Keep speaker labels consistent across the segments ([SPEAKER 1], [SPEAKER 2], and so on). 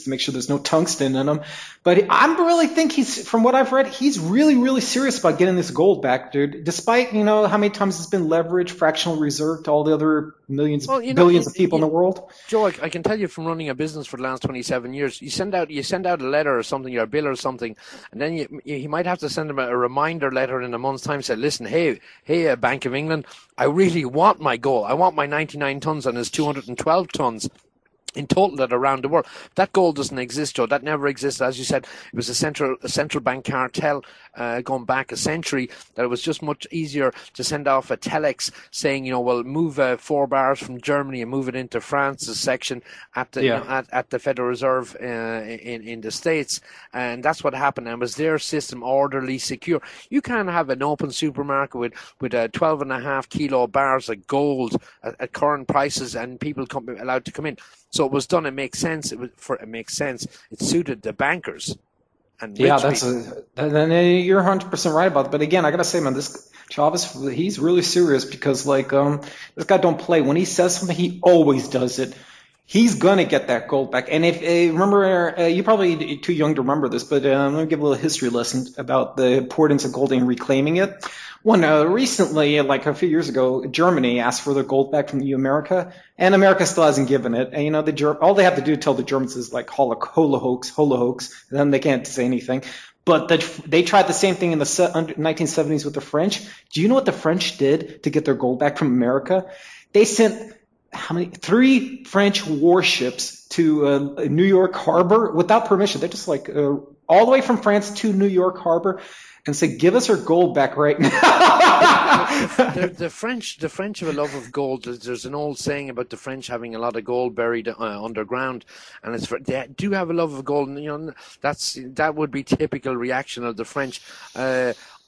[SPEAKER 1] just to make sure there's no tungsten in them. But I really think from what I've read, he's really, really serious about getting this gold back, dude. Despite, how many times it's been leveraged, fractional reserve to all the other billions of people in the world.
[SPEAKER 2] Joe, I can tell you from running a business for the last 27 years, you send out a letter or something, or a bill or something, and then you might have to send them a reminder letter in a month's time, say, listen, hey, Bank of England, I really want my gold. I want my 99 tons and his 212 tons. In total, that around the world, that gold doesn't exist, Joe. That never existed. As you said, it was a central bank cartel going back a century. That it was just much easier to send off a telex saying, well, move 4 bars from Germany and move it into France's section at the at the Federal Reserve in the States, and that's what happened. And it was their system, orderly, secure. You can't have an open supermarket with 12.5 kilo bars of gold at current prices and people allowed to come in. So it was done. It makes sense. It makes sense. It suited the bankers. And
[SPEAKER 1] then you're 100% right about it. But again, I gotta say, man, this Chavez, he's really serious because this guy don't play. When he says something, he always does it. He's gonna get that gold back. And if remember, you're probably too young to remember this, but I'm gonna give a little history lesson about the importance of gold and reclaiming it. Recently, like a few years ago, Germany asked for their gold back from the America, and America still hasn't given it. And all they have to do to tell the Germans is like holla hoax, and then they can't say anything. But they tried the same thing in the 1970s with the French. Do you know what the French did to get their gold back from America? They sent 3 French warships to New York Harbor without permission. They're just all the way from France to New York Harbor, and say, give us our gold back right now.
[SPEAKER 2] the French have a love of gold. There's an old saying about the French having a lot of gold buried underground, and they do have a love of gold. And, that would be typical reaction of the French.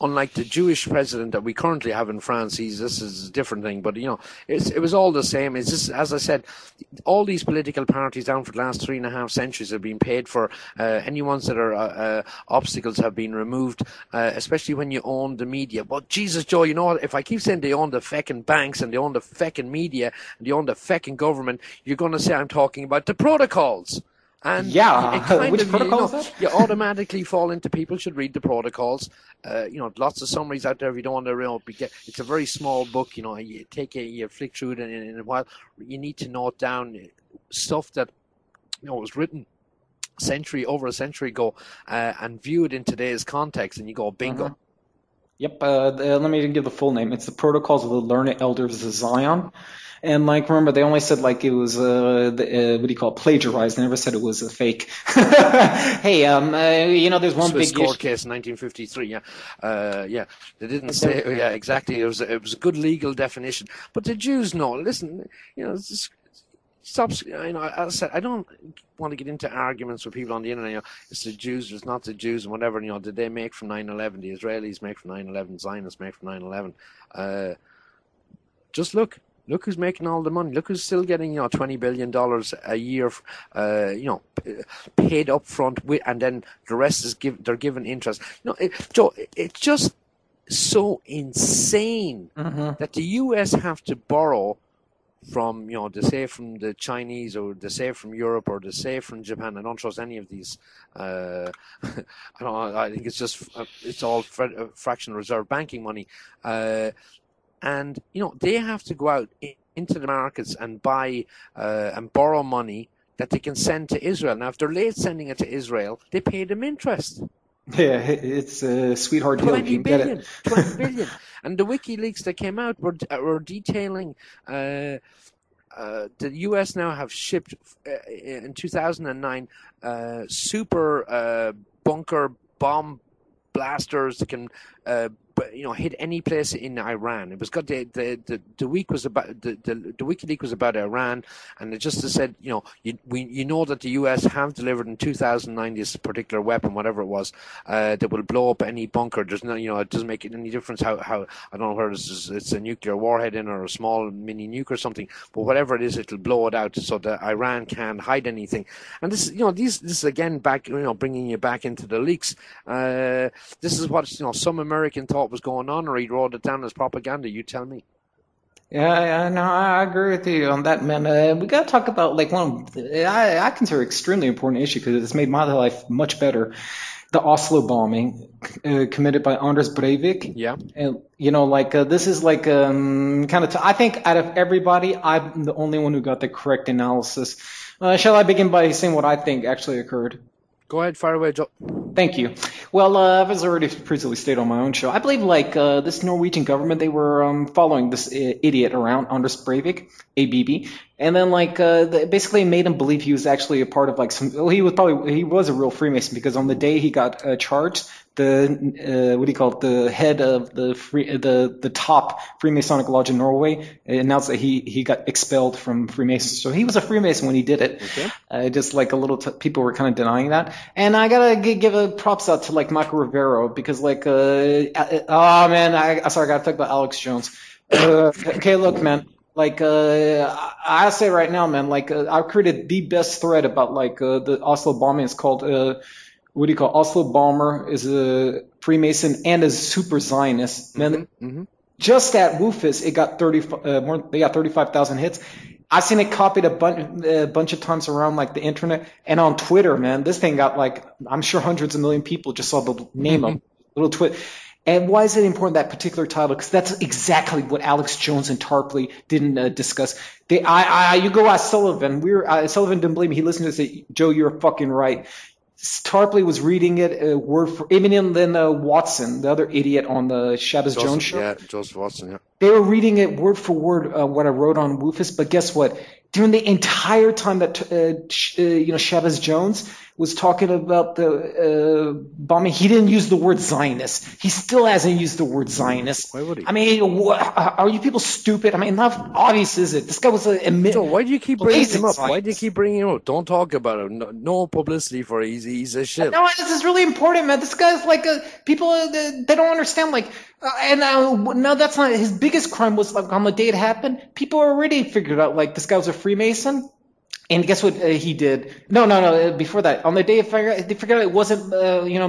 [SPEAKER 2] Unlike the Jewish president that we currently have in France, this is a different thing. But it was all the same. It's just, as I said, all these political parties down for the last 3.5 centuries have been paid for. Any ones that are obstacles have been removed. Especially when you own the media. But Jesus, Joe, if I keep saying they own the feckin' banks and they own the feckin' media and they own the feckin' government, you're going to say I'm talking about the protocols. And
[SPEAKER 1] which protocols?
[SPEAKER 2] You automatically fall into people should read the protocols. Lots of summaries out there. If you don't want to it's a very small book. You flick through it in a while. You need to note down stuff that was written over a century ago and view it in today's context, and you go bingo.
[SPEAKER 1] Mm-hmm. Yep. Let me give the full name. It's the Protocols of the Learned Elders of Zion. And remember, they only said it was plagiarized. They never said it was a fake. Hey, there's one
[SPEAKER 2] Swiss
[SPEAKER 1] big
[SPEAKER 2] court case in 1953. Yeah. They didn't say. Yeah, exactly. It was a good legal definition. But the Jews know. Listen, stop. As I said, I don't want to get into arguments with people on the internet. It's the Jews, it's not the Jews, and whatever. Did they make from 9/11? The Israelis make from 9/11. Zionists make from 9/11. Just look. Look who's making all the money. Look who's still getting, $20 billion a year, paid up front, and then the rest is they're given interest. Joe, it's just so insane that the U.S. have to borrow from, they say from the Chinese, or they say from Europe, or they say from Japan. I don't trust any of these. I think it's just, it's all fractional reserve banking money. And, they have to go out into the markets and buy and borrow money that they can send to Israel. Now, if they're late sending it to Israel, they pay them interest.
[SPEAKER 1] Yeah, it's a sweetheart deal.
[SPEAKER 2] 20 billion. And the WikiLeaks that came out were detailing the U.S. now have shipped in 2009 super bunker bomb blasters that can hit any place in Iran. It was got the week was about the WikiLeaks was about Iran, and it just said you know that the US have delivered in 2009 this particular weapon, whatever it was, that will blow up any bunker. There's no, it doesn't make any difference how I don't know whether it's a nuclear warhead in or a small mini nuke or something, but whatever it is, it'll blow it out so that Iran can't hide anything. And this is again back bringing you back into the leaks. This is what some American thought was going on, or he wrote it down as propaganda. You tell me.
[SPEAKER 1] Yeah, no, I agree with you on that, man. We gotta talk about like I consider extremely important issue because it's made my life much better. The Oslo bombing committed by Anders Breivik.
[SPEAKER 2] Yeah.
[SPEAKER 1] And this is like kind of. I think out of everybody, I'm the only one who got the correct analysis. Shall I begin by saying what I think actually occurred?
[SPEAKER 2] Go ahead, fire away, Joe.
[SPEAKER 1] Thank you. Well, as already previously stated on my own show, I believe this Norwegian government, they were following this idiot around, Anders Breivik, ABB, and then they basically made him believe he was actually a part of like some. Well, he was a real Freemason because on the day he got charged, the what do you call it? The head of the top Freemasonic lodge in Norway announced that he got expelled from Freemasons. So he was a Freemason when he did it.
[SPEAKER 2] Okay.
[SPEAKER 1] Just like a little people were kind of denying that, and I gotta give a props out to like Michael Rivero because oh man, sorry, I gotta talk about Alex Jones. Okay, look, man. I say right now, man. I created the best thread about the Oslo bombing. It's called what do you call Oslo bomber is a Freemason and a super Zionist. Man, just at Woofus, it got they got 35,000 hits. I've seen it copied a bunch of times around like the internet and on Twitter, man. This thing got I'm sure hundreds of million people just saw the name of little twit. And why is it important, that particular title? Because that's exactly what Alex Jones and Tarpley didn't discuss. You go ask Sullivan. Sullivan didn't believe me. He listened to it and said, Joe, you're fucking right. Tarpley was reading it word for even and then Watson, the other idiot on the Shabbos Jones show.
[SPEAKER 2] Yeah, Joseph Watson, yeah.
[SPEAKER 1] They were reading it word for word what I wrote on Woofus, but guess what? During the entire time that Shabbos Jones was talking about the bombing, he didn't use the word Zionist. He still hasn't used the word Zionist.
[SPEAKER 2] Why would he?
[SPEAKER 1] I mean, are you people stupid? I mean, how obvious is it? This guy was
[SPEAKER 2] Joe, why do you keep bringing him up?
[SPEAKER 1] Zionist.
[SPEAKER 2] Why do you keep bringing him up? Don't talk about him. No publicity for it. He's a shit.
[SPEAKER 1] No, this is really important, man. This guy's people they don't understand. No, that's not his biggest crime. Was on the day it happened, people already figured out this guy was a Freemason. And guess what he did? No. Before that, on the day they figured out it wasn't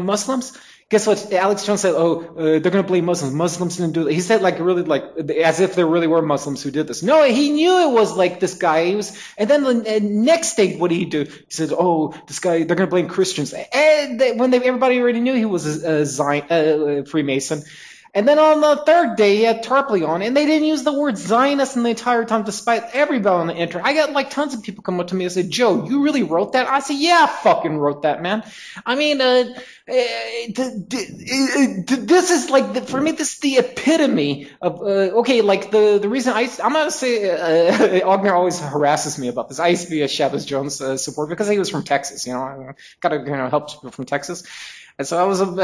[SPEAKER 1] Muslims. Guess what? Alex Jones said, they're going to blame Muslims. Muslims didn't do it. He said as if there really were Muslims who did this. No, he knew it was this guy. And then the next day, what did he do? He said, this guy, they're going to blame Christians. And everybody already knew he was a Freemason. And then on the third day, he had Tarpley on, and they didn't use the word Zionist in the entire time, despite everybody on the internet. I got tons of people come up to me and say, Joe, you really wrote that? I said, yeah, I fucking wrote that, man. I mean, this is for me, this is the epitome of, the reason I'm going to say, Ognir always harasses me about this. I used to be a Shabbos Jones supporter because he was from Texas, I got to help people from Texas. And so I was Ognir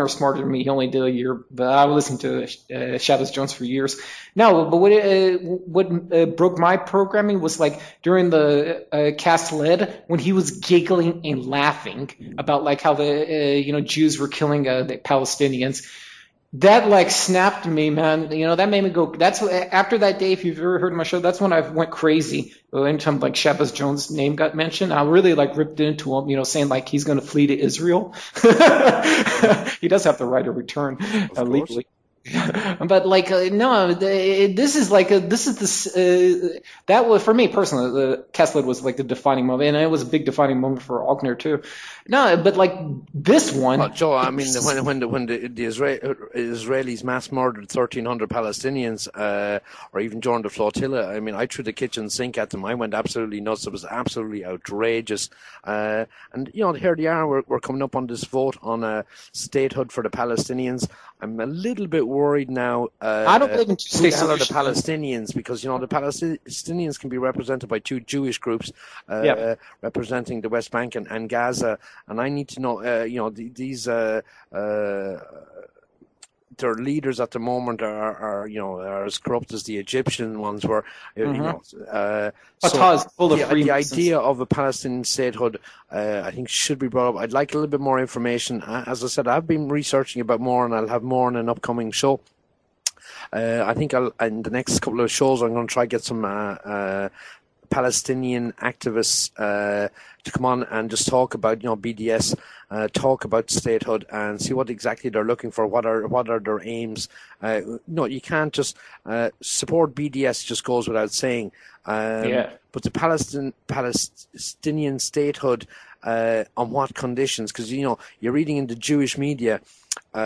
[SPEAKER 1] smarter than me. He only did a year, but I listened to Shabbos Jones for years. No, but what broke my programming was during the cast lead when he was giggling and laughing about how the Jews were killing the Palestinians. That snapped me, man. That made me go. That's after that day. If you've ever heard my show, that's when I went crazy. Anytime Shabbos Jones' name got mentioned, I really ripped into him. Saying he's going to flee to Israel. He does have the right of return legally. But no, this is that was for me personally. The Kesslid was the defining moment, and it was a big defining moment for Ognir too. No, but this one.
[SPEAKER 2] Joe, I mean, when the Israelis mass murdered 1,300 Palestinians, or even during the flotilla, I mean, I threw the kitchen sink at them. I went absolutely nuts. It was absolutely outrageous. And here they are. We're coming up on this vote on statehood for the Palestinians. I'm a little bit worried now.
[SPEAKER 1] I don't believe in two-state
[SPEAKER 2] solution. The Palestinians, because the Palestinians can be represented by two Jewish groups, representing the West Bank and Gaza, and I need to know. These their leaders at the moment are as corrupt as the Egyptian ones were. The idea of a Palestinian statehood, I think, should be brought up. I'd like a little bit more information. As I said, I've been researching about more, and I'll have more in an upcoming show. I think in the next couple of shows, I'm going to try to get some Palestinian activists to come on and just talk about, BDS, talk about statehood, and see what exactly they're looking for. What are their aims? No, you can't just support BDS. Just goes without saying. But the Palestinian statehood, on what conditions? Because you're reading in the Jewish media. We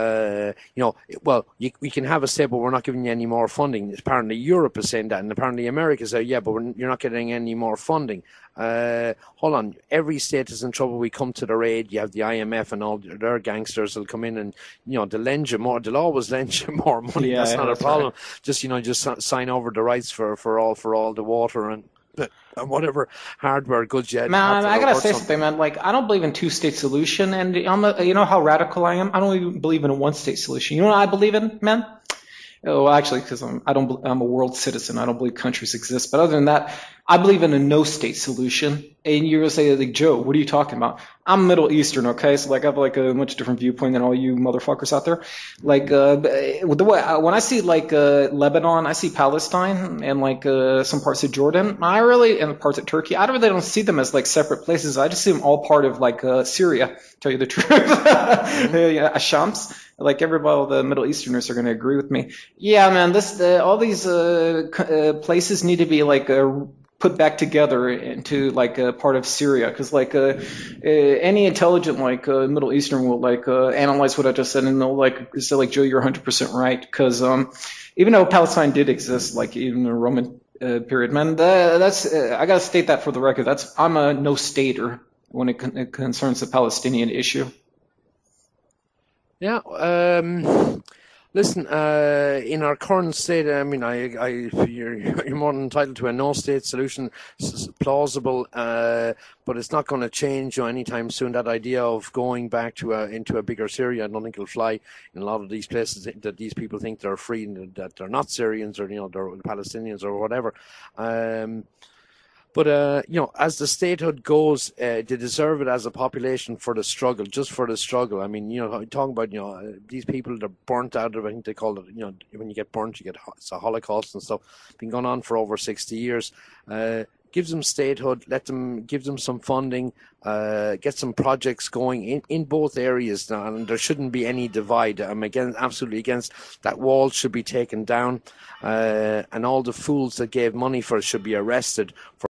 [SPEAKER 2] can have a state, but we're not giving you any more funding. Apparently Europe is saying that, and apparently America says, yeah, but you're not getting any more funding. Hold on, every state is in trouble. We come to their aid. You have the IMF and all their gangsters will come in and, they'll lend you more. They'll always lend you more money.
[SPEAKER 1] Yeah,
[SPEAKER 2] that's not a problem.
[SPEAKER 1] Right.
[SPEAKER 2] Just sign over the rights for all the water and whatever hardware goods you had.
[SPEAKER 1] Man, I gotta say something, man. Like, I don't believe in two-state solution, and you know how radical I am. I don't even believe in a one-state solution. You know what I believe in, man? Oh, actually, because I'm a world citizen. I don't believe countries exist. But other than that, I believe in a no-state solution. And you're gonna say, like, Joe, what are you talking about? I'm Middle Eastern, okay? So, like, I have like a much different viewpoint than all you motherfuckers out there. Like, the way when I see like Lebanon, I see Palestine, and like some parts of Jordan, and parts of Turkey, I really don't see them as like separate places. I just see them all part of like Syria. To tell you the truth, yeah, Shams. Like all the Middle Easterners are going to agree with me. Yeah, man, all these places need to be like put back together into like a part of Syria, because like any intelligent like Middle Eastern will like analyze what I just said, and they'll like say like, Joe, you're 100% right, because even though Palestine did exist, like even in the Roman period, man, that's I gotta state that for the record. I'm a no-stater when it concerns the Palestinian issue.
[SPEAKER 2] Yeah. Listen, in our current state, I mean, you're more than entitled to a no-state solution. It's plausible, but it's not going to change anytime soon. That idea of going back to into a bigger Syria, I don't think it'll fly in a lot of these places that these people think they're free and that they're not Syrians, or they're Palestinians or whatever. But as the statehood goes, they deserve it as a population for the struggle, just for the struggle. I mean, talking about, these people that are burnt out of, I think they call it, when you get burnt, it's a Holocaust and stuff. Been going on for over 60 years. Gives them statehood, give them some funding, get some projects going in both areas now, and there shouldn't be any divide. I'm absolutely against that. Wall should be taken down, and all the fools that gave money for it should be arrested for